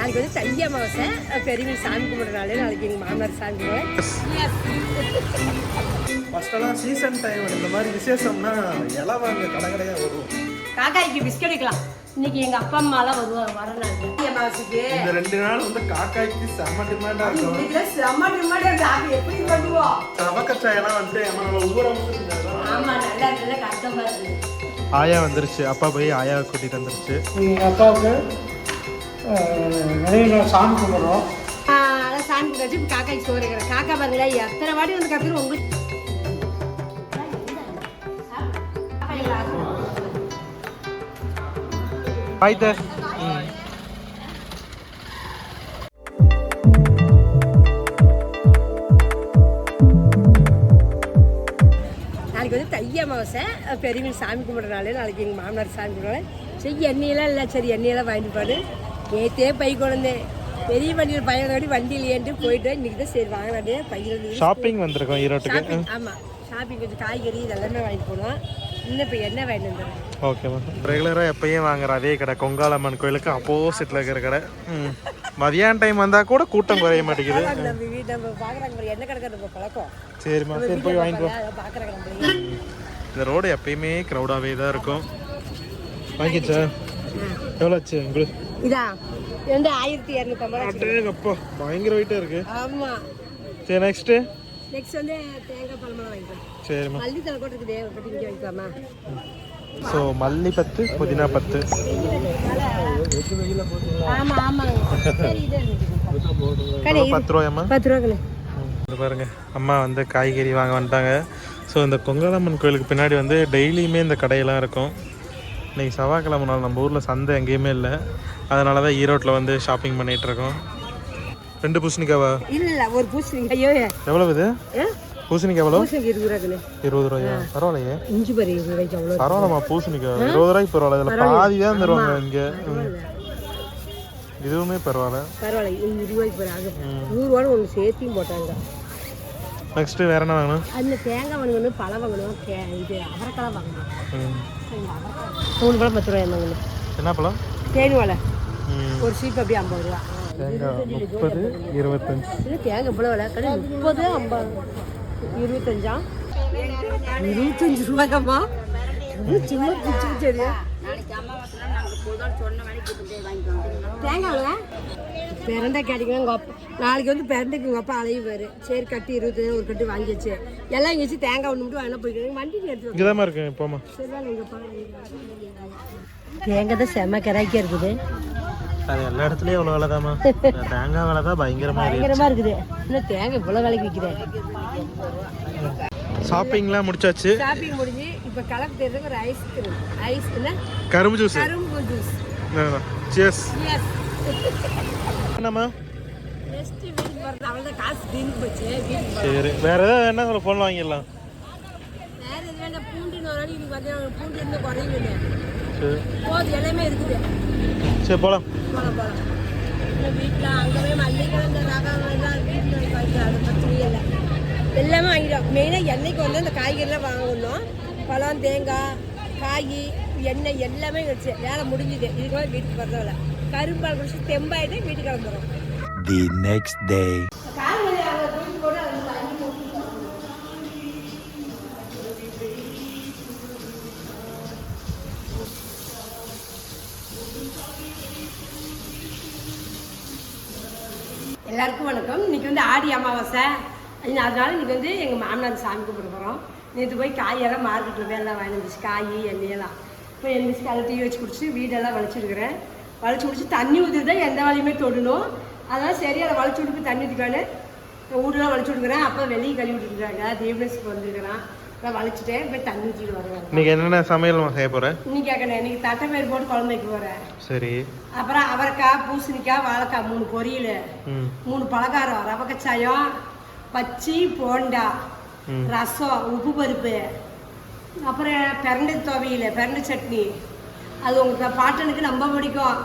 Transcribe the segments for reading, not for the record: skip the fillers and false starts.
நாளைக்கு வந்து தை அமாவாசை, பெரியவங்க சாமி கும்பிட்ற நாள். நாளைக்கு எங்கள் மாமனார் சாமி கும்பிடுவேன். ஃபர்ஸ்டெல்லாம் சீசன் டைம் இந்த மாதிரி விசேஷம்னா இலை வாங்க கடை கடையாக வரும். காக்காய்க்கு பிஸ்கட் வைக்கலாம். இன்னைக்கு எங்கள் அப்பா அம்மாலாம் வருவாங்க வர நாள் தை அமாவாசைக்கு. இந்த 2 நாள் வந்து காக்காய்க்கு செம்ம டிமாண்டாக இருக்கும். செம்ம டிமாண்டாக எப்படி பண்ணுவோம். அவக்கச்சாயெல்லாம் வந்து நம்ம ஊரை ஆமாம், நல்லா இருக்குது, கஷ்டமாக இருக்குது. ஆயா வந்துருச்சு. அப்பா போய் ஆயாவை கூட்டிகிட்டு வந்துருச்சு. எங்கள் அப்பாவுக்கு நிறைய சாமி கும்பிட்றோம். அதான் சாமி கும்பிட்டு இப்போ காக்காய்க்கு சோறு வைக்கிறேன். காக்கா பாருங்களா எத்தனை வாட்டி வந்து கற்றுரு உங்களுக்கு. ஆயிட்ட நாளைக்கு வந்து தை அமாவாசை, பெரியவங்க சாமி கும்பிட்ற நாள். நாளைக்கு எங்கள் மாமனார் சாமி கும்பிடுவேன். சரி எண்ணெயெல்லாம் இல்லை, சரி எண்ணெயெல்லாம் வாங்கிட்டு போடு. நேற்றே பை குழந்தை பெரிய வண்டியில் பயணம் வண்டியில் ஏன்ட்டு போயிட்டு இன்றைக்கி தான் சரி வாங்கினாண்டே பையில் ஷாப்பிங் வந்திருக்கோம் ஈரோட்டுக்கு. ஆமாம், ஷாப்பிங் கொஞ்சம் காய்கறி இதெல்லாமே வாங்கிட்டு போகலாம். இன்னும் இப்போ எண்ணெய் வாங்கிட்டு வந்துடுறேன். ஓகேம்மா. ரெகுலராக எப்பயும் வாங்குற அதே கடை, கொங்காலம்மன் கோயிலுக்கு அப்போசிட்டில் இருக்கிற கடை. மதியான டைம் வந்தால் கூட கூட்டம் குறைய மாட்டேங்குது. நம்ம வீட்டு நம்ம பார்க்குறாங்க எண்ணெய் கிடக்கிற நம்ம பழக்கம். சரிம்மா, சரி போய் வாங்கிக்கோ. பார்க்குறாங்க நம்ம. இந்த ரோடு எப்பயுமே க்ரௌடாகவே தான் இருக்கும். வாங்கிச்சா எவ்வளோ ஆச்சு உங்களுக்கு? இதா இது வந்து 1250. அப்பா பயங்கர வெயிட்டாக இருக்கு. ஆமாம். சரி நெக்ஸ்ட்டு வந்து தேங்காய் பழமெல்லாம் வாங்கிக்கலாம். சரிம்மா. மல்லி தலை கூட இருக்குது, ஒரு கட்டி இங்கே வாங்கிக்கலாமா? ஸோ மல்லி 10, புதினா 10. ஆமாம் ஆமாங்க. சரி இது 10 ரூபாயம்மா. 10 ரூபா கண்ணு. இது பாருங்க, அம்மா வந்து காய்கறி வாங்க வந்துட்டாங்க. ஸோ இந்த கொங்காலம்மன் கோயிலுக்கு பின்னாடி வந்து டெய்லியுமே இந்த கடையெல்லாம் இருக்கும். இன்றைக்கி செவ்வாய்க்கிழமை நாள், நம்ம ஊரில் சந்தை எங்கேயுமே இல்லை. அதனால தான் ஈரோட்டில் வந்து ஷாப்பிங் பண்ணிகிட்ருக்கோம். 2 பூசணிக்காவா? இல்லை, ஒரு பூசணிக்காய். ஐயோ எவ்வளோ இது பூசணிக்காய்? எவ்வளோ? 20 ரூபா கண்ணு. 20 ரூபாயா? பரவாயில்லையே. இஞ்சி பாரு 20 ரூபாய்க்கு அவ்வளோ. பரவாயில்லம்மா, பூசணிக்காய் 20 ரூபாய்க்கு பரவாயில்ல. இதில் பாதி தான் தருவாங்க இங்கே. இதுவுமே பரவாயில்ல. 20 ரூபாய்க்கு பாரு. ஆகும் 100 ரூபான்னு ஒன்று சேர்த்தியும் போட்டாங்க. நெக்ஸ்ட்டு வேறு என்ன வாங்கணும்? அந்த தேங்காய் வாங்கணும், பழம் வாங்கணும், இது அவரைக்காய் வாங்கணும். 3 பழம் 10 ரூபாய் வாங்கணும். என்ன பழம்? தேனி வாழை ஒரு சீப்பு அப்படியே 50 ரூபா. தேங்காய் 30, 25. இல்லை தேங்காய் இவ்வளோ விலை கடை 30, 50, 25. 25 ரூபாய்க்கம்மா. சும்மா பிடிச்சி சரியா தேங்காய் பிரண்டை கிடைக்கும். உங்கள் அப்பா நாளைக்கு வந்து பிரண்டைக்கு உங்கள் அப்பா அலையுவார். சரி கட்டி 20 ஒரு கட்டு வாங்கிச்சு. எல்லாம் இங்கே வச்சு தேங்காய் ஒன்று மட்டும் வாங்கினா போய்க்கிறேன். வண்டி எடுத்து இங்கே தான் இருக்கு. போமா சரிதான். எங்கள் தேங்காய் தான் செம்ம கராய்க்காக இருக்குது. அது எல்லா இடத்துலையும் எவ்வளோ விலை தாம்மா. தேங்காய் விலை தான் பயங்கரமாக இருக்குது. இன்னும் தேங்காய் இவ்வளோ விலைக்கு விற்கிறேன். ஷாப்பிங்லாம் முடிச்சாச்சு. ஷாப்பிங் முடிஞ்சு இப்போ கலப்பு தேர்றதுக்கு ஒரு ஐஸ் இல்லை கரும்பு ஜூஸ். கரும்பு ஜூஸ். சியர்ஸ். என்னம்மா? நெக்ஸ்ட் வீட்டுக்கு போகிறது அவ்வளோதான். காசு தீர்ந்து போச்சு. சரி வேறு ஏதாவது என்ன ஒரு ஃபோன் வாங்கிடலாம். வேறு எது வேண்டாம். பூண்டுன்னு ஒரு நாளைக்கு பார்த்தீங்கன்னா பூண்டு இருந்து குறையுங்க. சரி போது எல்லாமே இருக்குது. சரி போகலாம். போகலாம். வீட்டில் அங்கேவே மல்லிகை இந்த ரகம் எல்லாம் வீட்டில் அது பிரச்சனையே இல்லை. எல்லாமே வாங்கிடும். மெயினாக எண்ணெய்க்கு வந்து அந்த காய்கறிலாம் வாங்கணும். பழம், தேங்காய், காய், எண்ணெய் எல்லாமே வச்சு வேலை முடிஞ்சுது. இதுக்கு மேலே வீட்டுக்கு வரதில்ல. கரும்பால் குடிச்சு தெம்பாயிட்டு வீட்டுக்கு கிளம்புறோம். The next day. எல்லாருக்கும் வணக்கம். இன்னைக்கு வந்து ஆடி அமாவாசை. அதனால இன்னைக்கு வந்து எங்கள் மாமனார் சாமி கும்பிட போகிறோம். நேற்று போய் காயெல்லாம் மார்க்கெட்டில் போய் எல்லாம் வாங்கி வந்துச்சு. காய் எண்ணெயெல்லாம் இப்போ எந்திரிச்சு காலையில் டீ வச்சு குடிச்சு வீடெல்லாம் வலிச்சுருக்கிறேன். வலிச்சு குடிச்சு தண்ணி ஊற்றி தான் எந்த வேலையுமே தொடணும். அதனால் சரி அதை வலிச்சு விட்டு தண்ணி ஊற்றிக்கானு வீடெல்லாம் வலிச்சு விட்டுக்கிறேன். அப்போ வெளியே கழுவி விட்டுருக்காங்க. தேவனேஸ்க்கு வந்துருக்கிறேன். நான் வலிச்சுட்டேன். போய் தண்ணி ஊற்றிட்டு வருவேன். இன்னைக்கு என்னென்ன சமையல் செய்ய போகிறேன்? இன்னைக்கு கேட்கணும். இன்னைக்கு தட்டைப்பயிறு போட்டு குழம்பு வைக்க போகிறேன். சரி. அப்புறம் அவரைக்காய், பூசணிக்காய், வாழைக்காய் 3 பொரியல், 3 பலகாரம், ரவை கச்சாயம், பச்சி, போண்டா, ரசம், உப்பு பருப்பு, அப்புறம் பிரண்டை துவையல், பிரண்டை சட்னி. அது உங்கள் பாட்டனுக்கு ரொம்ப பிடிக்கும்.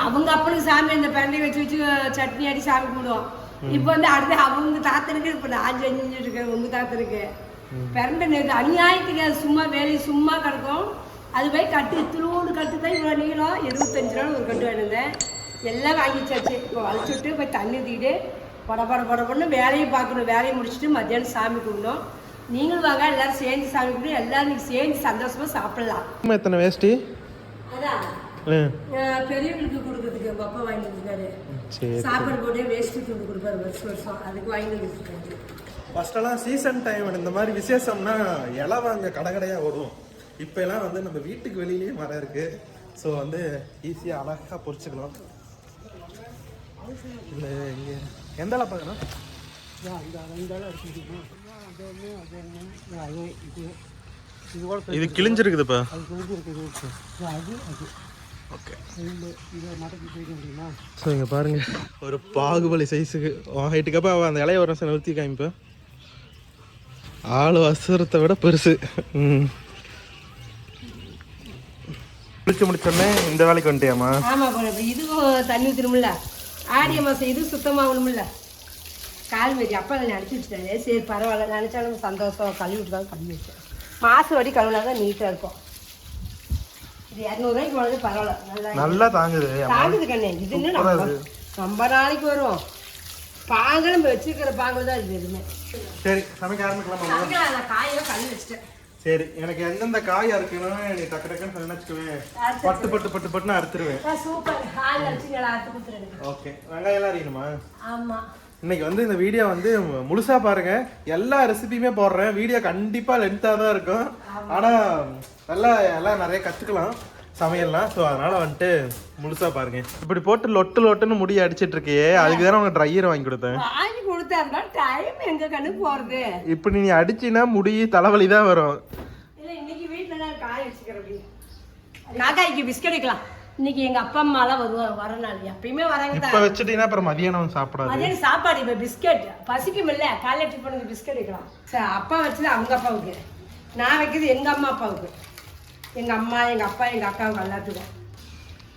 அவங்க அப்பனுக்கு சாமி அந்த பிரண்டை வச்சு வச்சு சட்னி அடி சாமி கும்பிடுவோம். இப்போ வந்து அடுத்து அவங்க தாத்தனுக்கு இப்போ நான் செஞ்சுட்டு இருக்கேன். உங்கள் தாத்தனுக்கு பிரண்டை நேற்று அநியாயத்துக்கு அது சும்மா வேலையை சும்மா கிடக்கும். அது போய் கட்டு இத்தினோடு கட்டு தான் இவ்வளோ நீளம் 75 ரூபா ஒரு கட்டு வேணுங்க. எல்லாம் வாங்கி வச்சாச்சு. இப்போ வளைச்சுட்டு போய் தண்ணி ஊற்றிக்கிட்டு படப்படன்னு வேலையை பார்க்கணும். வேலையை முடிச்சுட்டு மத்தியானம் சாமி கும்பிடணும். நீங்களும் வாங்க, எல்லாரும் சேர்ந்து சாமி கும்பிட்டு எல்லாரும் நீங்கள் சேர்ந்து சந்தோஷமாக சாப்பிடலாம். எத்தனை வேஷ்டி? அதான் பெரியவங்களுக்கு கொடுக்கறதுக்கு எங்கள் அப்பா வாங்கி கொடுத்துருக்காரு. சாப்பாடு போட்டு வேஷ்டி துண்டு கொடுப்பாரு வருஷம். அதுக்கு வாங்கி கொடுத்துருக்காரு. ஃபஸ்ட்டெல்லாம் சீசன் டைம் இந்த மாதிரி விசேஷம்னா இலை வாங்க கடையாக வரும். இப்போ எல்லாம் வந்து நம்ம வீட்டுக்கு வெளியிலேயே மரம் இருக்கு. ஸோ வந்து ஈஸியாக அழகாக பொரிச்சுக்கலாம். இல்லை இங்கே எந்த இலை பார்க்கணும்? இது கிழிஞ்சிருக்குதுப்பா. ஓகே, ஸோ இங்கே பாருங்க, ஒரு பாகுபலி சைஸுக்கு ஹைட்டுக்கப்போ அவள் அந்த இலைய ஒரு நிறுத்தி காமிப்பா. ஆளு அசுரத்தை விட பெருசு. குளிச்சு முடிச்சோடனே இந்த வேலைக்கு வந்துட்டியாமா? ஆமாம், இதுவும் தண்ணி ஊற்றணும்ல, ஆடிய மாதம் இது சுத்தமாகணும்ல. கால் மேரி அப்பா அதை நினச்சி வச்சுட்டாரு. சரி பரவாயில்ல, நினச்சாலும் சந்தோஷம். கழுவி விட்டுதான் கழுவி வச்சேன். மாதம் வடி கழுவினா தான் நீட்டாக இருக்கும். இது 200 ரூபாய்க்கு போனது பரவாயில்ல, நல்லா தாங்குது கண்ணே. இது இன்னும் ரொம்ப நாளைக்கு வரும். பாங்க நம்ம வச்சுருக்கிற பாங்கில் தான் இது எதுவுமே. சரி சமைக்க ஆரம்பிக்கலாம். நான் காயெல்லாம் கழுவி வச்சுட்டேன். சரி, எனக்கு எந்தெந்த காய் அறுக்கணும் நீ டக்கு டக்குன்னு நினைச்சுக்குவேன். பட்டு பட்டு பட்டு பட்டுன்னு அறுத்துருவேன். சூப்பர், காய் அரைச்சிங்களா அறுத்து கொடுத்துருங்க. ஓகே, வெங்காயம் எல்லாம் அரைக்கணுமா? ஆமா. இன்னைக்கு வந்து இந்த வீடியோ வந்து முழுசா பாருங்க. எல்லா ரெசிபியுமே போடுறேன். வீடியோ கண்டிப்பா லென்த்தா தான் இருக்கும். ஆனா எல்லாம் நிறைய கத்துக்கலாம் சமையல்லாம். ஸோ அதனால வந்துட்டு முழுசா பாருங்க. இப்படி போட்டு லொட்டுன்னு முடி அடிச்சிட்டு இருக்கியே, அதுக்கு தானே உங்க ட்ரையர் வாங்கி கொடுத்தேன். வாங்கி கொடுத்தா டைம் எங்க கண்ணு போறது. இப்படி நீ அடிச்சினா முடி தலைவலி தான் வரும். இல்ல இன்னைக்கு வீட்டுல நான் காய வச்சுக்கிறேன். காக்காய்க்கு பிஸ்கட் வைக்கலாம். இன்னைக்கு எங்க அப்பா அம்மா எல்லாம் வர நாள் எப்பயுமே வராங்க. இப்ப வச்சுட்டீங்கன்னா அப்புறம் மதியானம் சாப்பிடாது. மதியானம் சாப்பாடு இப்ப பிஸ்கட் பசிக்கும் இல்ல. காலையில டிஃபனுக்கு பிஸ்கட் வைக்கலாம். சரி, அப்பா வச்சது அவங்க அப்பாவுக்கு, நான் வைக்கிறது எங்க அம்மா அப்பாவுக்கு. எங்க அம்மா, எங்க அப்பா, எங்க அக்காவுக்கு எல்லாத்துக்கும்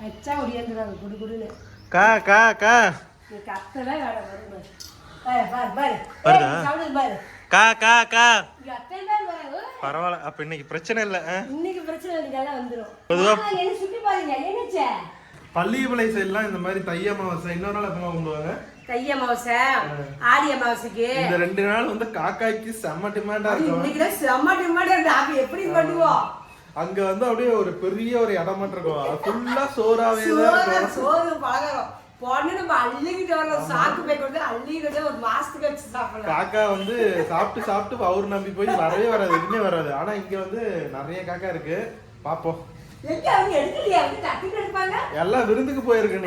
வச்சா ஒடியாந்துருவாங்க குடு குடுன்னு. கா கா கா நீ கத்தவே வேற வரும். பாரு பாரு பாரு கா கா கா. பரவாயில்ல, அப்ப இன்னைக்கு பிரச்சனை இல்ல. இன்னைக்கு பிரச்சனை இல்ல, வந்துரும். என்ன சுத்தி பாருங்க. என்னச்சே பள்ளி விலை சைடுலாம் இந்த மாதிரி தை அமாவாசை இன்னொரு நாள் எப்பமா கும்பிடுவாங்க? தை அமாவாசை, ஆடி அமாவாசைக்கு இந்த 2 நாள் வந்து காக்காய்க்கு செம்ம டிமாண்டா இருக்கும். இன்னைக்கு செம்ம டிமாண்டா இருக்கு. அப்ப எப்படி பண்ணுவோம்? அங்க வந்து அப்படியே ஒரு பெரிய ஒரு இடம் மட்டும் இருக்கும். ஃபுல்லா சோறாவே தான் இருக்கும். சோறு பலகாரம் பொண்ணு நம்ம அள்ளிக்கிட்டு வரலாம். சாக்கு போய் கொண்டு அள்ளிக்கிட்டு ஒரு மாசத்துக்கு வச்சு சாப்பிடலாம். காக்கா வந்து சாப்பிட்டு அவர் நம்பி போய் வரவே வராது, எதுவுமே வராது. ஆனா இங்க வந்து நிறைய காக்கா இருக்கு. பாப்போம். எல்லாம் விருந்துக்கு போயிருக்கு.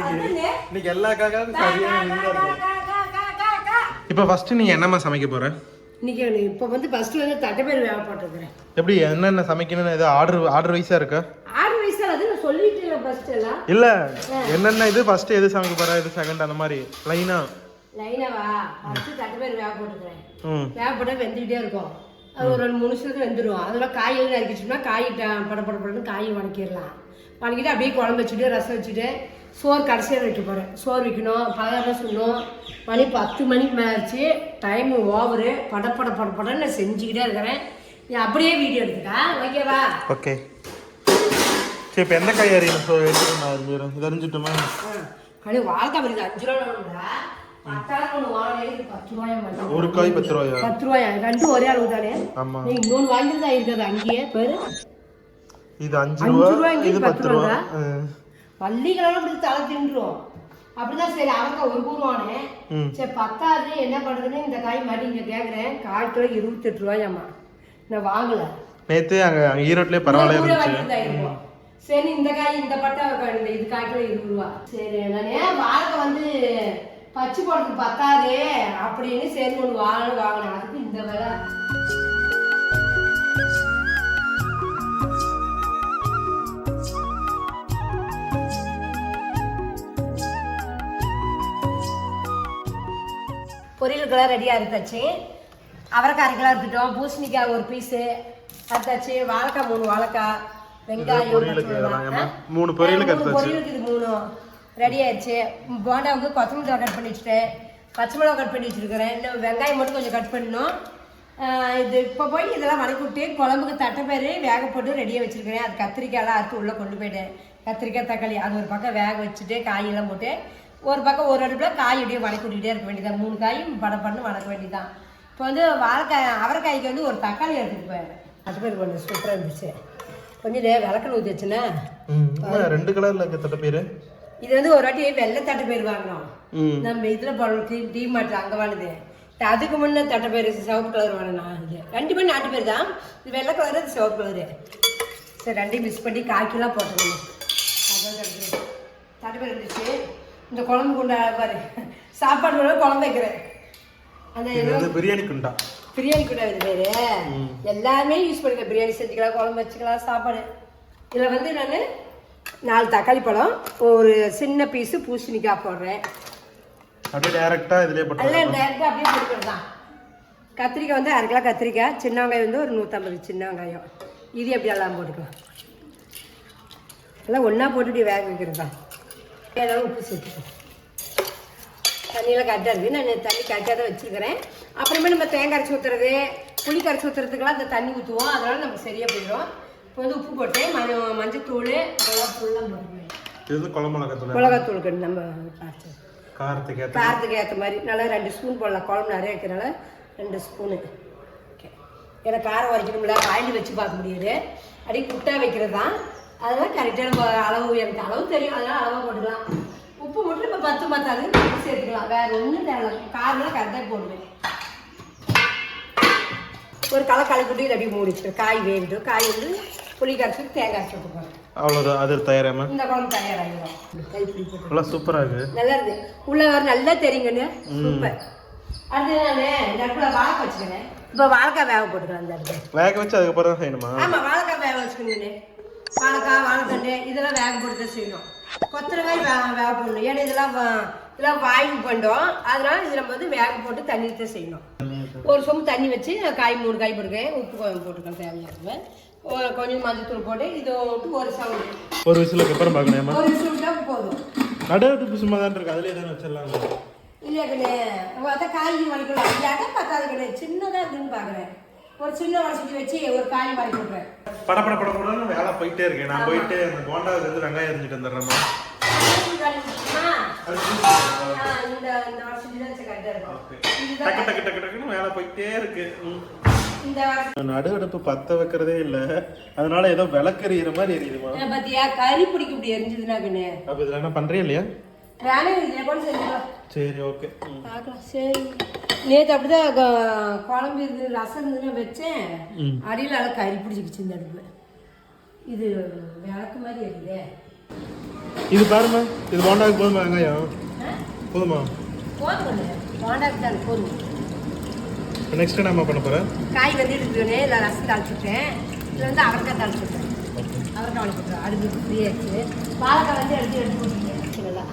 இன்னைக்கு எல்லா காக்காவும் சரியான விருந்தா இருக்கும். இப்ப ஃபர்ஸ்ட் நீ என்னமா சமைக்க போற? இன்னைக்கு இப்ப வந்து ஃபர்ஸ்ட் வந்து தட்டைப்பயிறு வேக போட்டுக்கிறேன். எப்படி என்னென்ன சமைக்கணும்னு ஏதோ ஆர்டர் வைஸா இருக்கா? ஆர்டர் வைஸா அது நான் சொல்லிட்டேன் ஃபர்ஸ்ட் எல்லாம். இல்ல என்னென்ன இது ஃபர்ஸ்ட் எது சமைக்க போற, இது செகண்ட் அந்த மாதிரி லைனாவா? ஃபர்ஸ்ட் தட்டைப்பயிறு வேக போட்டுக்கிறேன். வேக போட்டா வெந்துக்கிட்டே இருக்கும். அது ஒரு 2-3 நிமிஷத்துக்கு வெந்துடும். அதெல்லாம் காயெல்லாம் நறுக்கிட்டோம்னா காய் படப்படப்படன்னு காயை வணக்கிடலாம். வணக்கிட்டு அப்படியே குழம்பு வச்சுட்டு ரசம் வச்சுட்டு சோறு கடைசியாக வைக்க போகிறேன். சோறு வைக்கணும், பலகாரம் சொல்லணும். மணி 10 மணிக்கு மேலாச்சு. Time over. படப்படன்னு நான் செஞ்சுக்கிட்டே இருக்கிறேன். நீ அப்படியே வீடியோ எடுத்துக்கா, ஓகேவா? ஓகே. சரி, இப்போ எந்த காய் அறியணும்? இது அறிஞ்சிட்டோமா? வாழைக்காய் வருது 5 ரூபா. ஒரு காய் 10 ரூபாயா? 10 ரூபாயா? 2 ஒரே அளவு தானே? நீ இன்னொன்று வாங்கிட்டு தான் இருக்கிறது அங்கேயே பேரு. இது 5 ரூபா, இது 10 ரூபா. பள்ளிகளெல்லாம் அப்படி தலை தின்றும். அப்படிதான். சரி, அவங்க ஒரு கூறுவானே. சரி, 10வது என்ன பண்றதுன்னு இந்த காய் மாதிரி இங்க கேக்குறேன். காய் கிலோ 28 ரூபாயாமா. நான் வாங்கல. நேத்து அங்க ஈரோட்லயே பரவாயில்ல. சரி, இந்த காய் இந்த பட்டா இது காய் கிலோ 20 ரூபா. சரி, நானே வாழை வந்து பச்சை போடுறதுக்கு 10வது அப்படின்னு சரி ஒன்று வாங்கினேன். அதுக்கு இந்த வேலை. பொரியலுக்கெல்லாம் ரெடியாக இருந்துச்சு. அவரைக்காய் 1 கிலோ இருக்கட்டும், பூசணிக்காய் 1 பீஸு அறுத்தாச்சு, வாழைக்காய் 3 வாழைக்காய், வெங்காயம் 3 பொரியலுக்கு இது 3 ரெடி ஆயிடுச்சு. போண்டாவுக்கு கொத்தமல்லி தழை கட் பண்ணி வச்சுட்டேன், பச்சை மிளகா கட் பண்ணி வச்சுருக்கிறேன். இன்னும் வெங்காயம் மட்டும் கொஞ்சம் கட் பண்ணணும். இது இப்போ போய் இதெல்லாம் வணக்கி விட்டு குழம்புக்கு தட்டைப்பயிறு வேக போட்டு ரெடியாக வச்சுருக்கிறேன். அது கத்திரிக்காயெல்லாம் அறுத்து உள்ளே கொண்டு போயிட்டேன். கத்திரிக்காய் தக்காளி அது ஒரு பக்கம் வேக வச்சுட்டு காயெல்லாம் போட்டு ஒரு பக்கம் ஒரு அடுப்பில் காய் அப்படியே வதக்கி விட்டுக்கிட்டே இருக்க வேண்டியதான் 3 காயும் பண்ணு வதக்க வேண்டியதான். இப்போ வந்து அவரைக்காய்க்கு வந்து ஒரு தக்காளி எடுத்துகிட்டு போயிடுறேன். அது பேர் கொஞ்சம் சூப்பராக இருந்துச்சு. கொஞ்சம் விளக்கணு ஊற்றி வச்சுன்னா 2 கலரில் இருக்க தட்டைப்பயிறு. இது வந்து ஒரு வாட்டி வெள்ளை தட்டைப்பயிறு வாங்கினோம் நம்ம இதில் போடுறோம் டீ மாட்டு அங்கே வாங்குது. அதுக்கு முன்னே தட்டைப்பயிறு சிவப்பு கலர் வாங்கினா இது 2 நாட்டு பேர் தான். இது வெள்ளை கலரு இது சிவப்பு கலரு. சரி 2 மிக்ஸ் பண்ணி 1/4 கிலோ போட்டுக்கணும். அதான் தட்டைப்பயிறு இருந்துச்சு. இந்த குழம்பு குண்டா பாரு சாப்பாடு குழம்பு வைக்கிறேன். அந்த பிரியாணி குண்டா இது பேரு எல்லாமே யூஸ் பண்ணிக்கலாம். பிரியாணி செஞ்சுக்கலாம், குழம்பு வச்சுக்கலாம், சாப்பாடு. இதில் வந்து நான் 4 தக்காளி பழம், ஒரு சின்ன பீஸு பூசணிக்காய் போடுறேன். அப்படியே டேரெக்டாக இதிலே போட்டு எல்லாம் டேரெக்டாக அப்படியே போட்டுக்கிறது தான். கத்திரிக்காய் வந்து 1/2 கிலோ கத்திரிக்காய், சின்ன வெங்காயம் வந்து ஒரு 150 சின்ன வெங்காயம். இது எப்படி எல்லாம் போட்டுக்கலாம். எல்லாம் ஒன்றா போட்டுட்டு வேக வைக்கிறது தான். ஏதாவது உப்பு சேர்த்துக்கலாம். தண்ணியெல்லாம் கரெக்டாக இருக்குது. நான் தண்ணி கரெக்டாக தான் வச்சுருக்கிறேன். அப்புறமே நம்ம தேங்காய் அரைச்சி ஊற்றுறது, புளி கரைச்சி ஊற்றுறதுக்கெல்லாம் அந்த தண்ணி ஊற்றுவோம். அதனால் நமக்கு சரியாக போயிடும். இப்போ வந்து உப்பு போட்டு மஞ்சத்தூள் அதெல்லாம் ஃபுல்லாக போட்டுருவேன். இது வந்து மிளகாத்தூள் நம்ம காரத்துக்கு ஏற்ற மாதிரி நல்லா 2 ஸ்பூன் போடலாம். குழம்பு நிறைய இருக்கிறனால 2 ஸ்பூனு. ஓகே, எனக்கு காரம் வரைக்கணும்ல, வாங்கி வச்சு பார்க்க முடியாது. அப்படியே குட்டா வைக்கிறது தான். அதெல்லாம் கரெக்டான அளவு, எனக்கு அளவு தெரியும், அதனால் அளவாக போட்டுக்கலாம். உப்பு மட்டும் இப்போ 10 பத்தாது சேர்த்துக்கலாம். வேறு ஒன்றும் தேவை. காரெலாம் கரெக்டாக போடுவேன். ஒரு கலக்கலை போட்டு இதை அப்படியே மூடிச்சிடும். காய் வேகட்டும். காய் வந்து புளி கரைச்சி தேங்காய் அரைச்சி விட்டுப்பாங்க. அவ்வளோதான். அது தயாராக இந்த குழம்பு தயாராகிடும். கைப்பிடி போட்டு சூப்பராக இருக்குது. நல்லா இருக்குது. உள்ள வர நல்லா தெரியுங்கன்னு சூப்பர். அடுத்து நான் இந்த இடத்துல வாழைக்காய் வச்சுக்கிறேன். இப்போ வாழைக்காய் வேக போட்டுக்கலாம். அந்த இடத்துல வேக வச்சு அதுக்கப்புறம் தான் செய்யணுமா? ஆமாம், வாழைக்காய் வேக வச்சுக்கணும். வாழைக்காய், வாழைத்தண்டு இதெல்லாம் வேக போட்டு தான் செய்யணும். கொத்தரங்காய் வேக போடணும். ஏன்னா இதெல்லாம் வாய்வு பண்ணுறோம். அதனால இது நம்ம வந்து வேக போட்டு தண்ணி தான் செய்யணும். ஒரு சொம்பு தண்ணி வச்சு காய் 3 காய் போட்டுக்கேன். உப்பு போட்டுக்கலாம் தேவையான. கொஞ்சம் மஞ்சத்தூள் போட்டு இது விட்டு ஒரு சவுண்டு ஒரு விசிலுக்கு அப்புறம் பார்க்கணுமா? ஒரு விசில் விட்டால் போதும். நடுவுக்கு சும்மா தான் இருக்கு. அதிலே தானே வச்சிடலாம். இல்லையா கண்ணே, அதான் காய்கறி வலிக்கலாம். இல்லாட்டா பத்தாது கண்ணே, சின்னதாக இருக்குன்னு பார்க்குறேன். ஒரு சின்ன வடசட்டி வச்சு ஒரு காய் வாங்கி போட்டுறேன். படப்படன்னு வேலை போயிட்டே இருக்கேன். நான் போயிட்டு அந்த போண்டாவுக்கு வந்து வெங்காயம் எரிஞ்சிட்டு வந்துடுறேம்மா. வேலை போயிட்டே இருக்கு. நடுவடுப்பு பத்த வைக்கிறதே இல்ல, அதனால ஏதோ விளக்கறிகிற மாதிரி எரியுதுமா. பாத்தியா, கறி பிடிக்க இப்படி எரிஞ்சதுன்னா கண்ணே. அப்ப இதுல என்ன பண்றியா இல்லையா? சரி, ஓகே, பார்க்கலாம். சரி, நேற்று அப்படிதான் குழம்பு இருந்து ரசம் இருந்துன்னு வச்சேன். அடியில் நல்லா கறி பிடிச்சிக்கிச்சு இந்த அடுப்பு. இது விளக்கு மாதிரி இருக்குது. இது பாருமா, இது போண்டாவுக்கு போதுமா? வெங்காயம் போதுமா? போதும், போண்டாவுக்கு தான் போதும். நெக்ஸ்ட் என்ன பண்ண போகிறேன்? காய் வந்துட்டு இல்லை, ரசம் தாளிச்சுட்டேன். இதில் வந்து அவரைக்காய் தாளிச்சுட்டேன். அவரைக்காய் வளர்த்துட்டேன். அடுப்பு ஃப்ரீயாச்சு. வாழைக்காய் வந்து எடுத்து போட்டுருக்கேன். நல்லா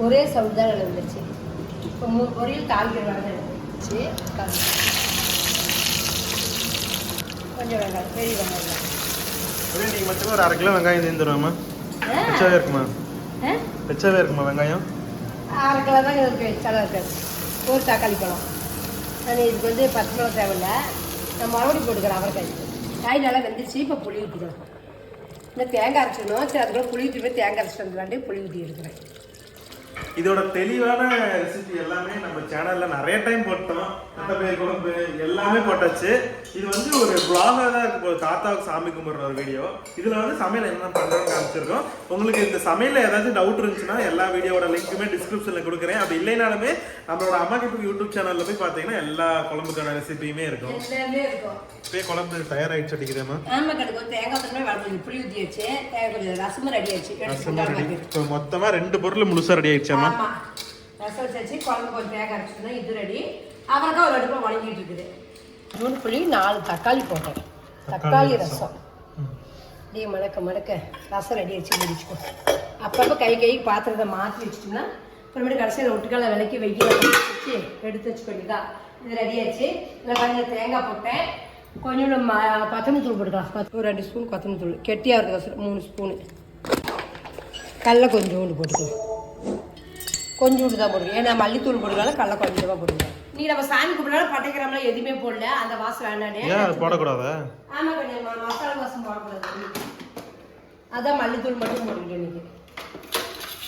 ஒரே சவுண்ட் தான் நல்லா இருந்துச்சு. இப்போ 3 பொரியல் தாளிக்கிற வேலை தான் இருந்துச்சு. கொஞ்சம் வெங்காயம், பெரிய வெங்காயம். நீங்கள் மட்டும் ஒரு 1/2 கிலோ வெங்காயம் தந்துடுவாமா? வச்சாவே இருக்குமா? வச்சாவே இருக்குமா வெங்காயம்? 1/2 கிலோ தான் இருக்குது. வச்சாலும் இருக்காது. ஒரு தக்காளி பழம். நான் இதுக்கு வந்து 10 கிலோ தேவையில்லை. நான் மறுபடியும் போட்டுக்கிறேன் அவரைக்காய். காய் நல்லா வெந்துச்சு. இப்போ புளி ஊற்றிக்கலாம். இன்னும் தேங்காய் அரைச்சிடணும். சரி, அதுக்குள்ள புளி ஊற்றி போய் தேங்காய் அரைச்சிட்டு வந்துடலான்ட்டு புளி ஊற்றி எடுக்கிறேன். இதோட தெளிவான ரெசிபி எல்லாமே நம்ம சேனல்ல நிறைய டைம் போட்டோம். தட்டைப்பயிறு குழம்பு எல்லாமே போட்டாச்சு. இது வந்து ஒரு vlog-ஆ தான் இருக்கு. தாத்தாவுக்கு சாமி கும்பிட்ற ஒரு வீடியோ. இதுல வந்து சமையல் என்ன பண்றோம்னு காமிச்சிருக்கோம். உங்களுக்கு இந்த சமையல்ல ஏதாச்சும் டவுட் இருந்துச்சுன்னா எல்லா வீடியோட லிங்க்குமே டிஸ்கிரிப்ஷன்ல கொடுக்குறேன். அப்படி இல்லைனாலுமே நம்மளோட அம்மா கிட்ட யூடியூப் சேனல்ல போய் பார்த்தீங்கன்னா எல்லா குழம்புக்கான ரெசிபியுமே இருக்கும். இப்போ குழம்பு தயாராகிடுச்சு அடிக்கிறேம்மா. ஆமா, கடுகு தேங்காய் பழமே வளர்ந்து புளி ஊற்றி வச்சு கொஞ்சம் ரசமும் ரெடி ஆயிடுச்சு. இப்போ மொத்தமா 2 பொருள் முழுசா ரெடி ஆயிடுச்சு. ஆமா, ரசம் வச்சு குழம்பு கொஞ்சம் தேங்காய் அரைச்சிட்டு இது ரெடி. அவரைக்காய் ஒரு அடுப்பில் வணங்கிட்டு இருக்குது. 3 புளி 4 தக்காளி போட்டேன். தக்காளி ரசம் அப்படியே மடக்க ரசம் ரெடி வச்சு முடிச்சுக்கோ. அப்பப்போ கை பாத்திரத்தை மாற்றி வச்சுட்டோம்னா அப்புறமேட்டு கடைசியில் ஒட்டுக்கால விலைக்கு வெயில வச்சு எடுத்து வச்சுக்க வேண்டியதான். இது ரெடி ஆச்சு. இதில் கொஞ்சம் தேங்காய் போட்டேன். கொஞ்சோண்டு கொத்தமல்லி தூள் போட்டுக்கலாம். ஒரு 2 ஸ்பூன் கொத்தமல்லி தூள். கெட்டியாக இருக்கிற 3 ஸ்பூனு. கடலை கொஞ்சோண்டு போட்டுக்கலாம். கொஞ்சோண்டு தான் போடுவேன். ஏன்னா மல்லித்தூள் போடுறதுனால கடலை கொஞ்சமாக போடுவேன். நீ நம்ம சாமி கும்பிட்றாலும் பட்டைக்கிராமெலாம் எதுவுமே போடல. அந்த வாசம் வேண்டானே. போடக்கூடாது. ஆமாம், கொஞ்சம் மசாலா வாசம் போடக்கூடாது. அதான் மல்லித்தூள் மட்டும் போட்டுக்கிட்டேன் இன்னைக்கு.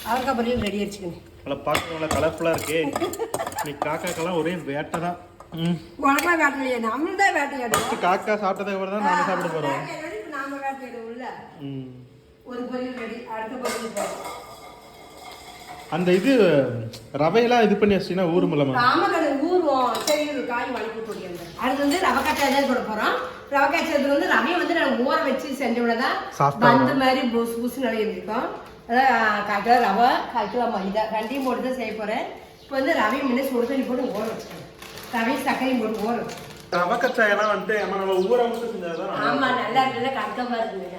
அவரைக்காய் பொரியல் ரெடி ஆயிடுச்சுக்கண்ணே. நல்லா பார்க்க நல்லா கலர்ஃபுல்லாக இருக்கே. இன்னைக்கு காக்காக்கெல்லாம் ஒரே வேட்டை தான். உனக்கெல்லாம் வேட்டையா? நம்மளும் தான் வேட்டையாடுவோம். காக்கா சாப்பிட்டதுக்கு அப்புறம் தான் நாங்கள் சாப்பிட போகிறோம். நாம வேட்டையாடுவோம்ல. ஒரு பொரியல் ரெடி, அடுத்த பொரியல் போடுறோம். அந்த இது ரவையெல்லாம் இது பண்ணி வச்சிட்டீங்கன்னா ஊறுமில்லமா? ஆமாக்கண்ணே, ஊறுவோம். சரி, காய் வலிக்கு போடுங்க. அடுத்து வந்து ரவைக்காய் தான் போட போகிறோம். ரவைக்காய் சேர்த்து வந்து ரவையை வந்து நான் ஊற வச்சு செஞ்சோம்னா பந்து மாதிரி பூசு பூசு நிறைய இருக்கும். அதான் 1/4 கிலோ ரவை, 1/4 கிலோ மைதா ரெண்டையும் போட்டு தான் செய்ய போகிறேன். இப்போ வந்து ரவையை முன்னே சுடு தண்ணி போட்டு ஊற வச்சுக்கேன். ரவையும் சர்க்கரையும் போட்டு ஊற வச்சு. ரவை கச்சாயெல்லாம் வந்துட்டு நம்ம ஊற விட்டு செஞ்சதுதான். ஆமா, நல்லா இருக்குல்ல, கணக்கமாக இருக்குங்க.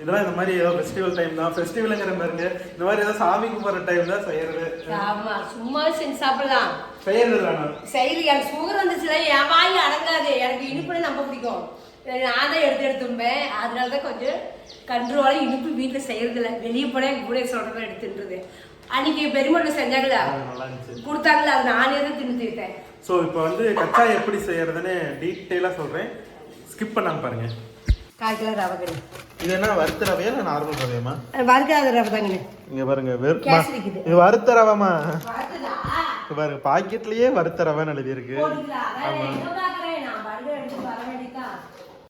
இதெல்லாம் இந்த மாதிரி ஏதோ ஃபெஸ்டிவல் டைம் தான். ஃபெஸ்டிவலுங்கிற மாதிரிங்க இந்த மாதிரி ஏதோ சாமிக்கு போகிற டைம் தான் செய்யறது. ஆமா, சும்மா செஞ்சு சாப்பிடலாம். செய்யறது எனக்கு சுகர் வந்துச்சுன்னா என் வாய் அடங்காது. எனக்கு இனிப்புன்னு நம்ப பிடிக்கும். நான் தான் எடுத்தும்பேன். அதனால தான் கொஞ்சம் கண்ட்ரோல இனிப்பு வீட்டில் செய்யறதில்ல. வெளியே போனால் எங்கள் கூட சொல்கிறத எடுத்துன்றது. அன்னைக்கு பெருமாள் செஞ்சாங்களா, கொடுத்தாங்களா, அது நானே தான் தின்னுட்டேன். ஸோ இப்போ வந்து கச்சாய் எப்படி செய்யறதுன்னு டீட்டெயிலாக சொல்கிறேன். ஸ்கிப் பண்ணாம பாருங்க. 1/4 கிலோ ரவை கறி. இது என்ன வறுத்த ரவையா இல்லை நார்மல் ரவையாமா? வறுக்காத ரவை தாங்க. இங்கே பாருங்க, இது வறுத்த ரவைமா? பாருங்க, பாக்கெட்லயே வறுத்த ரவைன்னு எழுதியிருக்கு.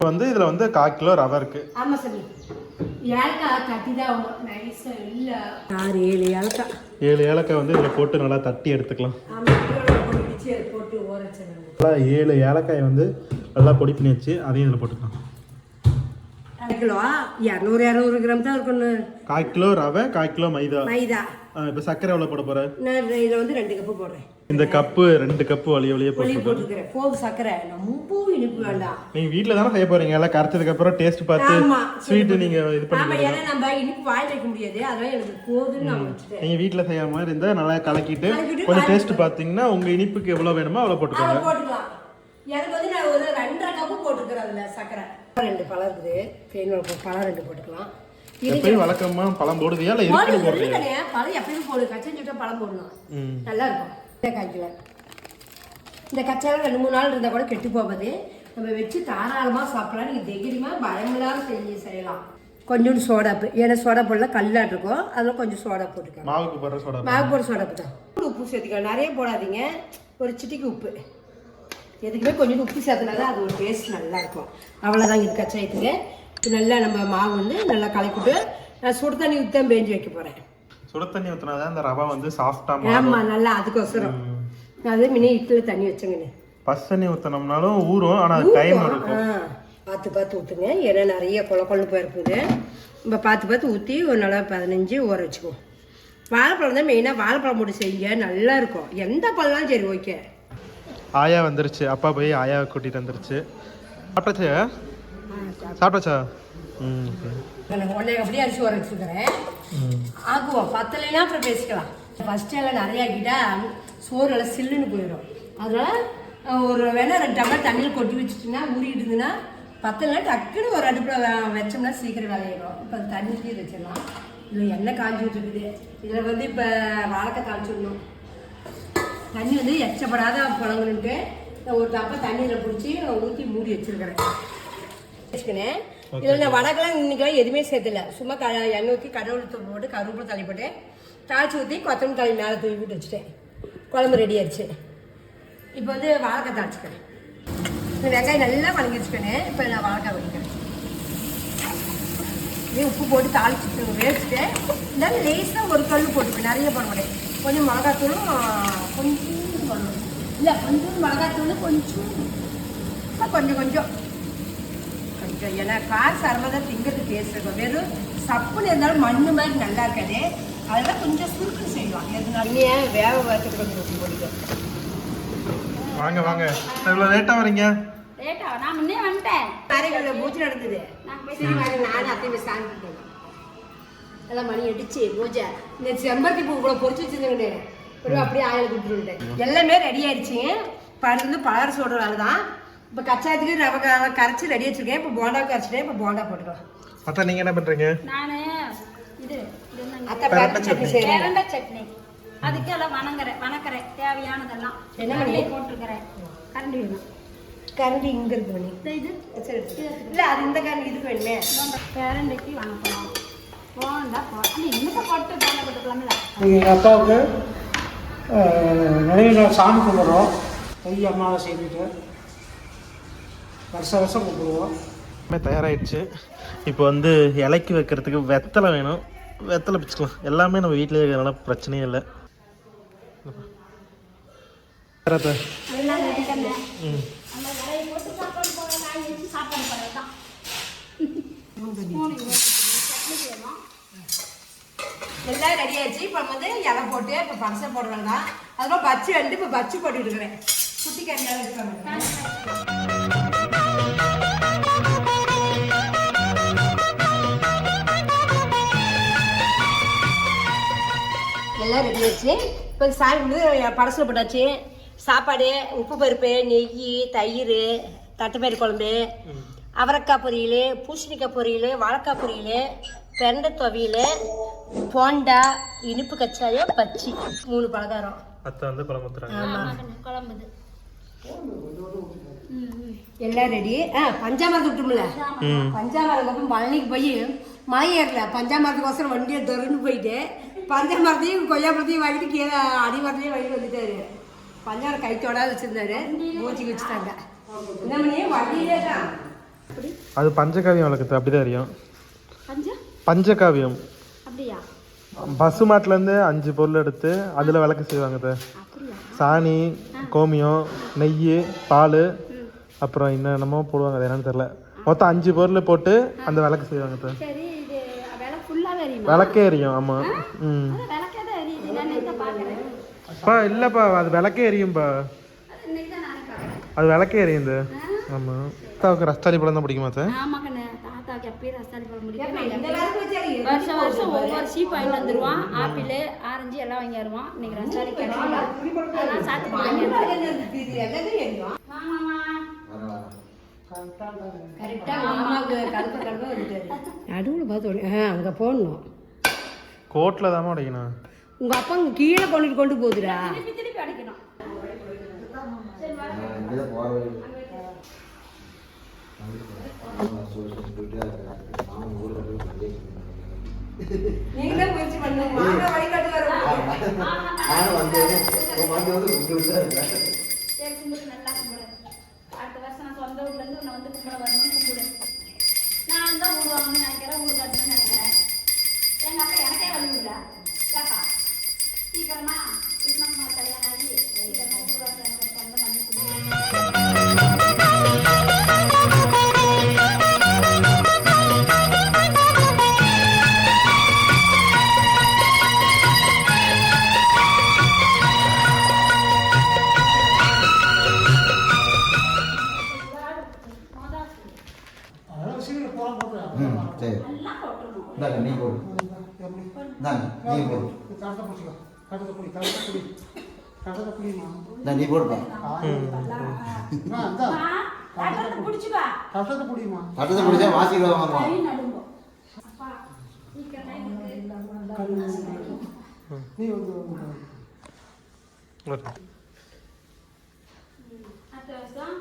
வந்து இதுல வந்து 1/4 கிலோ ரவை இருக்கு. ஆமா சாமி, ஏலக்காய் தட்டி தான் நைஸா இல்ல. 6-7 ஏலக்காய். 7 ஏலக்காய் வந்து இதுல போட்டு நல்லா தட்டி எடுத்துக்கலாம். ஆமா, போட்டு ஊற வச்சிடலாம். 7 ஏலக்காய் வந்து நல்லா பொடி பண்ணி வச்சு அதையும் இதுல போட்டுக்கலாம். 1/2 கிலோ 200 கிராம் தான் இருக்கணும். 1/4 கிலோ ரவை, 1/4 கிலோ மைதா. இப்போ சர்க்கரை எவ்வளவு போட போற? நான் இதில் வந்து 2 கப்பு போடுறேன். இந்த கப்பு 2 கப்பு வழியே போட்டுக்கிறேன். போது சர்க்கரை ரொம்ப இனிப்பு வேண்டாம். நீங்க வீட்ல தானே செய்ய போறீங்க. எல்லாம் கரைச்சதுக்கு அப்புறம் டேஸ்ட் பார்த்து ஸ்வீட் நீங்க இது பண்ணுங்க. ஏன்னா நம்ம இனிப்பு வாயில் வைக்க முடியாது, அதனால எனக்கு போதுன்னு நான் வச்சுட்டேன். நீங்க வீட்ல செய்யற மாதிரி இருந்தா நல்லா கலக்கிட்டு கொஞ்சம் டேஸ்ட் பாத்தீங்கன்னா உங்க இனிப்புக்கு எவ்வளவு வேணுமோ அவ்வளவு போட்டுக்கலாம். எனக்கு வந்து நான் ஒரு 2.5 கப்பு போட்டுக்கிறேன். அதுல சர்க்கரை 2 பழம் இருக்குது. தேன் பழம் 2 போட்டுக்கலாம். எப்பயும் வழக்கமா பழம் போடுவியா இல்ல இருக்கு போடுறியா? பழம் எப்பயும் போடு, கச்சன் சுட்டா பழம் போடணும், நல்லா இருக்கும். 1/4 கிலோ இந்த கச்சாலம் 2-3 நாள் இருந்தா கூட கெட்டு போகாது. நம்ம வச்சு தாராளமா சாப்பிடலாம். நீங்க தைரியமா பயமில்லாம செய்யலாம். கொஞ்சோண்டு சோடாப்பு, ஏன்னா சோடா போடலாம் கல்லாட்டு இருக்கும், அதெல்லாம் கொஞ்சம் சோடா போட்டுக்கலாம். மாவுக்கு போடுற சோடா, மாவுக்கு போடுற சோடாப்பு தான். உப்பு சேர்த்துக்கலாம். நிறைய போடாதீங்க, ஒரு சிட்டிக்கு உப்பு. எதுக்குமே கொஞ்சம் உப்பு சேர்த்துனாதான் அது ஒரு டேஸ்ட் நல்லா இருக்கும். அவ்வளோதான் இது கச்சாயத்துக்கு. நல்லா நம்ம மாவு வந்து நல்லா கலக்கிட்டு நான் சுடு தண்ணி ஊற்றி தான் பேஞ்சு வைக்க போகிறேன். சுடு தண்ணி ஊற்றினாதான் அந்த ரவை வந்து சாஃப்டாக. ஆமாம், நல்லா அதுக்கோசரம் அதே மினி இட்லியில் தண்ணி வச்சுங்கண்ணே. பஸ் தண்ணி ஊற்றினோம்னாலும் ஊறும், ஆனால் டைம் இருக்கும். பார்த்து ஊற்றுங்க, ஏன்னா நிறைய கொள்ளு போயிருக்குது. நம்ம பார்த்து ஊற்றி ஒரு நல்லா 15 ஊற வச்சுக்குவோம். வாழைப்பழம் தான் மெயினாக. வாழைப்பழம் போட்டு செய்ய நல்லா இருக்கும். எந்த பழம்னாலும் சரி, ஓகே. ஆயா வந்துருச்சு. அப்பா போய் ஆயாவை கூட்டிட்டு வந்துருச்சு. சாப்பிட்டாச்சா? உடனே அப்படியே அரிசி ஊற வச்சுக்கிறேன். ஆக்குவோம், பத்தலைன்னா அப்புறம் பேசிக்கலாம். ஃபஸ்ட்டு எல்லாம் நிறைய ஆக்கிட்டா சோறு எல்லாம் சில்லுன்னு போயிடும். அதனால ஒரு வேணா 2 டம்ளர் தண்ணியில் கொட்டி வச்சுட்டுன்னா ஊறிட்டு இருந்துன்னா பத்தலைன்னா டக்குன்னு ஒரு அடுப்பில் வச்சோம்னா சீக்கிரம் வேலையிடும். இப்போ தண்ணிக்கு வச்சிடலாம். இதில் எண்ணெய் காஞ்சிட்டு இருக்குது. இதில் வந்து இப்போ வாழைக்காய் காய்ச்சிடணும். தண்ணி வந்து எச்சப்படாத புழங்கணுன்ட்டு ஒரு டப்பா தண்ணியில் பிடிச்சி ஊற்றி மூடி வச்சுருக்கிறேன். வச்சுக்கினேன். இதில் நான் வடக்கெல்லாம் இன்னைக்கெல்லாம் எதுவுமே சேர்த்துல. சும்மா எண்ணெய் ஊற்றி கடவுள் தூள் போட்டு கருவேப்பிலை தள்ளி போட்டு தாளிச்சு ஊற்றி கொத்தமல்லி தள்ளி மேலே தூவி விட்டு வச்சுட்டேன். குழம்பு ரெடி ஆயிடுச்சு. இப்போ வந்து வாழைக்காய் தாளிச்சுக்கிறேன். இந்த வெங்காயம் நல்லா வணங்கி வச்சுக்கணேன். இப்போ நான் வாழைக்காய் வடிக்கிறேன். இதே உப்பு போட்டு தாளிச்சு வேஸ்ட்டு இருந்தாலும் லேஸாக ஒரு கல் போட்டுப்பேன். நிறைய போட மாட்டேன். கொஞ்சம் மிளகாத்தூளும் கொஞ்சம் போடணும். இல்லை, கொஞ்சம் மிளகாத்தூள் கொஞ்சம் கொஞ்சம் ஏன்னா கார் சாரமாக தான் திங்கிறது டேஸ்ட் இருக்கும். வெறும் சப்புன்னு இருந்தாலும் மண்ணு மாதிரி நல்லா இருக்காது. அதெல்லாம் கொஞ்சம் சுருக்கு செய்யலாம். எதுனாலுமே வேக வச்சு கொஞ்சம் போடுங்க. வாங்க வாங்க, இவ்வளோ லேட்டாக வரீங்க? நான் முன்னே வந்துட்டேன். நிறைய பூஜை நடக்குது. நானும் அத்தையும் சாமி எல்லாம் மணி அடிச்சு பூஜை. இந்த செம்பருத்தி பூ கூட பொறிச்சு வச்சுருந்தேங்க. அப்படியே ஆயில் கொடுத்துருந்தேன். எல்லாமே ரெடி ஆயிடுச்சு. படுத்து பலர் சொல்கிற வேலை தான். இப்போ கச்சாயத்துக்கு ரவை கரைச்சி ரெடி வச்சுருக்கேன். இப்போ போண்டா கரைச்சிட்டேன். இப்போ போண்டா போட்டுக்கலாம். அத்தா நீங்கள் என்ன பண்ணுறீங்க? நான் இது அத்தை பரட்டை சட்னி செய்கிறேன். பிரண்டை சட்னி. அதுக்கு எல்லாம் வணக்கிறேன் தேவையானதெல்லாம் என்ன பண்ணி போட்டுருக்கிறேன். கரண்டி வேணும். கரண்டி இங்கே இருக்கு பண்ணி இது இல்லை, அது இந்த கரண்டி இதுக்கு வேணுமே. பேரண்டைக்கு வணக்கலாம். போண்டா இன்னும் போட்டு போண்டா போட்டுக்கலாம்ல. நீங்கள் எங்கள் அப்பாவுக்கு நினைவு நாள் சாமி கும்பிட்றோம். தை அம்மாவை சேர்த்துட்டு வருஷம் வருஷம் கும்பிடுவோம். எல்லாமே தயாராகிடுச்சு. இப்போ வந்து இலைக்கு வைக்கிறதுக்கு வெத்தலை வேணும். வெத்தலை பிச்சுக்கலாம். எல்லாமே நம்ம வீட்டிலே இருக்கிறதுனால பிரச்சனையே இல்லை. அதெல்லாம் ரெடிக்கண்ணே. ம் நம்ம இலையை போட்டு சாப்பாடு போட காய் வச்சு சாப்பாடு போடுறது தான். எல்லாம் ரெடி ஆயிடுச்சு. இப்போ வந்து இலை போட்டு இப்போ பழசை போட வேண்டாம். அதுக்கப்புறம் பச்சி வந்து இப்போ பச்சி போட்டுட்டு இருக்கிறேன். குட்டி கறியாக இருக்காங்க. எல்லாம் ரெடி ஆயிடுச்சு. இப்போ சாமி வந்து படசில் போட்டாச்சு. சாப்பாடு, உப்பு பருப்பு, நெய், தயிர், தட்டைப்பயிறு குழம்பு, அவரைக்காய் பொரியல், பூசணிக்காய் பொரியல், வாழைக்காய் பொரியல், பெரண்டை துவையல், போண்டா, இனிப்பு கச்சாயம், பச்சி, 3 பலகாரம். அத்தை வந்து குழம்பு ஊத்துறாங்க. குழம்புது எல்லாம் ரெடி. பஞ்சாமரத்து விட்டுமில்ல, பஞ்சாமரத்துக்கு பழனிக்கு போய் மலை ஏறல. பஞ்சாமரத்துக்கோசரம் வண்டியை திறந்து போயிட்டு பஞ்சாமரத்தையும் கொய்யாப்பழத்தையும் வாங்கிட்டு கீழே அடிமரத்தையும் வாங்கிட்டு வந்துட்டாரு. பஞ்சாமரம் கைத்தோட வச்சிருந்தாரு. பூச்சிக்கு வச்சுட்டாங்க. என்ன பண்ணி வண்டியிலே தான். அது பஞ்சகாவியம் வளர்க்குறது அப்படிதான் அறியும். பஞ்சகாவியம் அப்படியா? பசுமாட்டிலேருந்து 5 பொருள் எடுத்து அதில் விளக்கு செய்வாங்க. சாணி, கோமியம், நெய், பால், அப்புறம் என்னென்னமோ போடுவாங்க. அது என்னன்னு தெரில. மொத்தம் 5 பொருள் போட்டு அந்த விளக்கு செய்வாங்க. சரி, இது விளக்கு ஃபுல்லாவே எரியுமா? விளக்கே எரியும். ஆமாம். ம் விளக்கே தான் எரியுது. நான் இதை பார்க்குறேன். பா இல்லைப்பா, அது விளக்கே எரியும்பா. இன்னைக்கு தான் நானே பார்க்குறேன். அது விளக்கே எரியுது. ஆமாம். தாவுக்கு ரஸ்தாலி பழம் தான் பிடிக்குமா சார்? ஆமாக்கண்ணே, தாத்தாக்கு எப்பயும் ரஸ்தாலி பழம் முடியும். இந்த விளக்கு வச்சாரு. வருஷம் வருஷம் ஒவ்வொரு சீப் வாங்கிட்டு வந்துடுவான். ஆப்பிள், ஆரஞ்சு எல்லாம் வாங்கி வருவான். இன்னைக்கு ரஸ்தாலி கிடைக்கல. அதெல்லாம் சாத்துக்கு வாங்கி நடுவில் பார்த்து அங்கே போடணும். கோட்டில் தான் உடைக்கணும். உங்க அப்பா கீழே கொண்டு போகுதுடா. திருப்பி திருப்பி அடிக்கணும். நீங்களே முயற்சி பண்ணுங்க. சரி, கும்பிடு, நல்லா கும்பிடு. அடுத்த வருஷம் நான் சொந்த ஊர்ல இருந்து உன்னை வந்து கும்பிட வரணும்னு கும்பிடு. நான் தான் ஊர் வாங்கணும்னு நினைக்கிறேன், ஊர் கட்டணும்னு நினைக்கிறேன். எங்க அப்பா எனக்கே வழி விடா. கேப்பா சீக்கிரமா கிருஷ்ணம்மா கல்யாணம் ஆகி சீக்கிரமா ஊர் வாங்க எனக்கு சொந்த மண்ணு கும்பிடு. அதெல்லாம் சீக்கிரம் போகிறோம் போட்டு சரி நல்லா போட்டுருணும். இந்தாங்க நீ போடு இந்தாங்க நீ போடு கரெக்டாக பிடிச்சிக்கோ. கரெக்டாக பிடி, கரெக்டாக பிடி, கரெக்டாக பிடிமா. இந்தா நீ போடுப்பா இந்தா கட்டத்தை பிடிச்சிப்பா. கரெக்டாக பிடிமா. கட்டத்தை பிடிச்சா வாசிடுவாங்க. கை நடுங்கும். அப்பா சீக்கிரமா நீ வந்து அடுத்த வருஷம்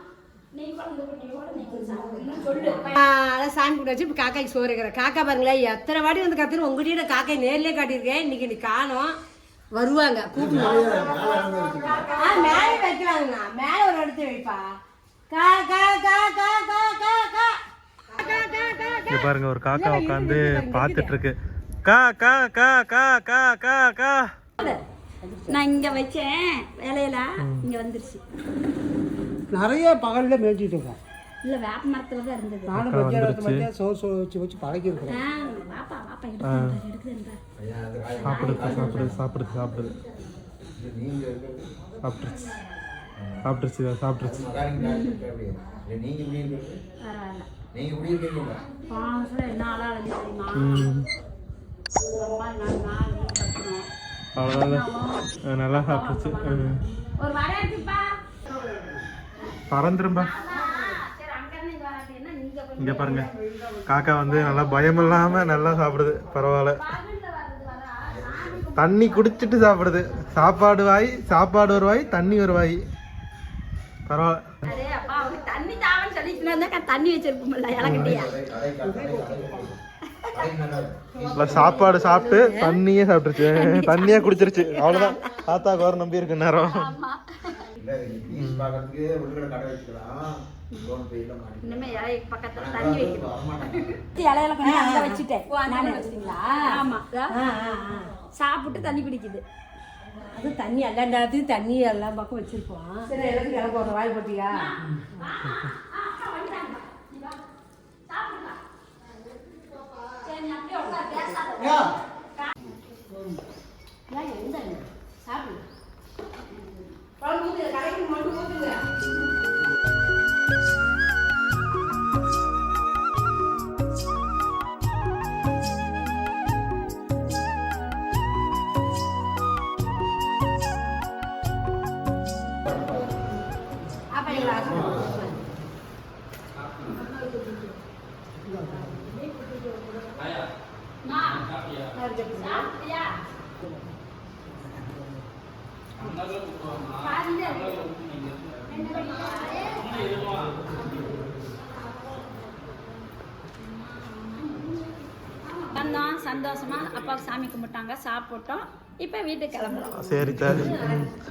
நீ குழந்தை குட்டியோட நீ சாப்பிடணும்னு சொல்லு. அதான் சாமி கூட வச்சு இப்போ காக்காய்க்கு சோறு இருக்கிறேன். காக்கா பாருங்களேன், எத்தனை வாட்டி வந்து கத்துன்னு உங்ககிட்ட காக்காய் நேர்லேயே காட்டியிருக்கேன். இன்னைக்கு நீ காணோம். வருவாங்க கூப்பிடுவாங்க. மேலே வைக்கலாங்கண்ணா. மேலே ஒரு இடத்த வைப்பா. கா கா கா கா கா கா கா. இங்க பாருங்க, ஒரு காக்கா உட்காந்து பார்த்துட்டு இருக்கு. கா கா கா கா கா கா கா. நான் இங்க வச்சேன் வேலையில இங்க வந்துருச்சு. நிறைய பகலில் மேய்ச்சிட்டு இருக்கேன். இல்ல வேப்ப மரத்துல தான் இருந்தது. நானும் மத்தியானம் சோறு வச்சு வச்சு பழகிருக்கிறேன். வாப்பா வாப்பா எடுக்குதுன்ற. சாப்பிடுது சாப்பிடுது சாப்பிடுது சாப்பிடுது சாப்பிட்டுருச்சு சாப்பிட்டுருச்சு சாப்பிட்டுருச்சு. நீங்க இப்படி இருக்கு பரவாயில்ல. நீங்க இப்படி இருக்கீங்களா? பாசல என்ன ஆளா அழகு தெரியுமா? அம்மா நான் 4 வீக் கட்டணும். அவ்வளோதான், நல்லா சாப்பிட்டுருச்சு. ஒரு வடை எடுத்துப்பா. பறந்துரும்பா. சரி, அங்க இருந்து இங்க வராட்டேன்னா நீங்க கொஞ்சம் இங்கே பாருங்க, காக்கா வந்து நல்லா பயம் இல்லாமல் நல்லா சாப்பிடுது. பரவாயில்ல. பகல்ல வர்றது வரா. தண்ணி குடிச்சிட்டு சாப்பிடுது. சாப்பாடு வாய், சாப்பாடு ஒரு வாய், தண்ணி ஒரு வாய். பரவாயில்ல. அரே அப்பா, அவனுக்கு தண்ணி தாவன்னு சொல்லிட்டு இருந்தா தண்ணி வச்சிருப்போம்ல இலக்கட்டியா. கடைக்கு நல்லா இருக்கும். இல்லை சாப்பாடு சாப்பிட்டு தண்ணியே சாப்பிட்டுருச்சு, தண்ணியே குடிச்சிருச்சு. அவ்வளோதான், தாத்தாக்கு வர நம்பி இருக்கு நேரம். இல்ல, இது பீச் பார்க்கறதுக்கு உள்ளுக்குள்ள கடை வச்சுக்கலாம். லோன் போயில மாட்டேங்குது. இனிமே இலை பக்கத்துல தண்ணி வைக்கணும். வரமாட்டாங்க. இலையில கொஞ்சம் அங்க வச்சுட்டேன். நானே வச்சிட்டீங்களா? ஆமா. சாப்பிட்டு தண்ணி குடிக்குது. அது தண்ணி எல்லா நேரத்துக்கும் தண்ணி எல்லாம் பக்கம் வச்சிருப்போம். சரி எல்லாத்துக்கும் கிளம்ப போடுற வாய் போட்டியா? வந்தோம், சந்தோஷமா அப்பாவுக்கு சாமி கும்பிட்டாங்க, சாப்பிட்டோம். இப்ப வீட்டுக்கு கிளம்புறோம். சரி சரி.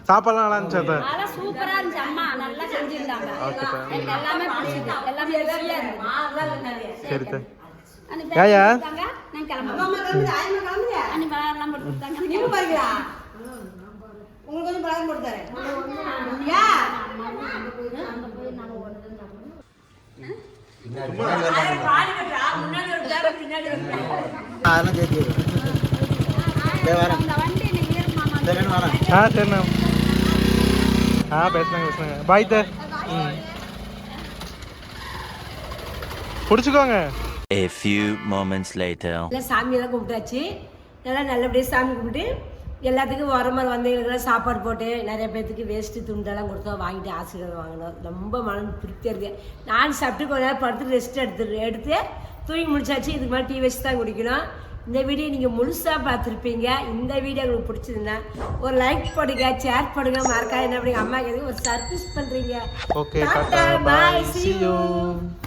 சாப்பாடுலாம் நல்லா இருந்துச்சு அத்தை? அதெல்லாம் சூப்பரா இருந்துச்சு. அம்மா நல்லா செஞ்சிருந்தாங்க. எனக்கு எல்லாமே பிடிச்சது. எல்லாமே ருசியா இருந்துச்சு. சரி தே. அந்த ஏயா? கொடுத்தாங்க, நான் கிளம்புறேன். அன்னி பலகாரம்லாம் போட்டு கொடுத்தாங்க. நீங்க பாருங்களா, உங்களுக்கு கொஞ்சம் பழகம் கொடுத்தாரு. அங்க போய் நாங்க ஒன்று சாப்பிடுவோம். அதெல்லாம் சேர்த்து வை. அந்த வண்டி இன்னைக்கு ஏறுமாமா? வேணும் வரேன். சரிண்ணா. பேசுனாங்க. பாய் தே. பிடிச்சிக்கோங்க. A few moments later. எல்லாம் சாமியெல்லாம் கும்பிட்டாச்சு. நல்லா நல்லபடியாக சாமி கும்பிட்டு எல்லாத்துக்கும் வர மாதிரி வந்தவங்களுக்கெல்லாம் சாப்பாடு போட்டு நிறைய பேர்த்துக்கு வேஸ்ட்டு துண்டெல்லாம் கொடுத்தோம், வாங்கிட்டு ஆசீர்வாதம் வாங்கினோம். ரொம்ப மனம் திருப்தியாக இருக்குது. நான் சாப்பிட்டு கொஞ்ச நேரம் படுத்து ரெஸ்ட் எடுத்து தூங்கி முடிச்சாச்சு. இதுக்கு மேலே டீ வச்சு தான் குடிக்கணும். இந்த வீடியோ நீங்கள் முழுசாக பார்த்துருப்பீங்க. இந்த வீடியோ உங்களுக்கு பிடிச்சிருந்தா ஒரு லைக் பண்ணுங்க, ஷேர் பண்ணுங்க, மறக்காது என்ன பண்ணுங்க, அம்மா கேட்குது ஒரு சர்ப்ரைஸ் பண்ணுறீங்க. Okay, Tata, bye, see see you. you.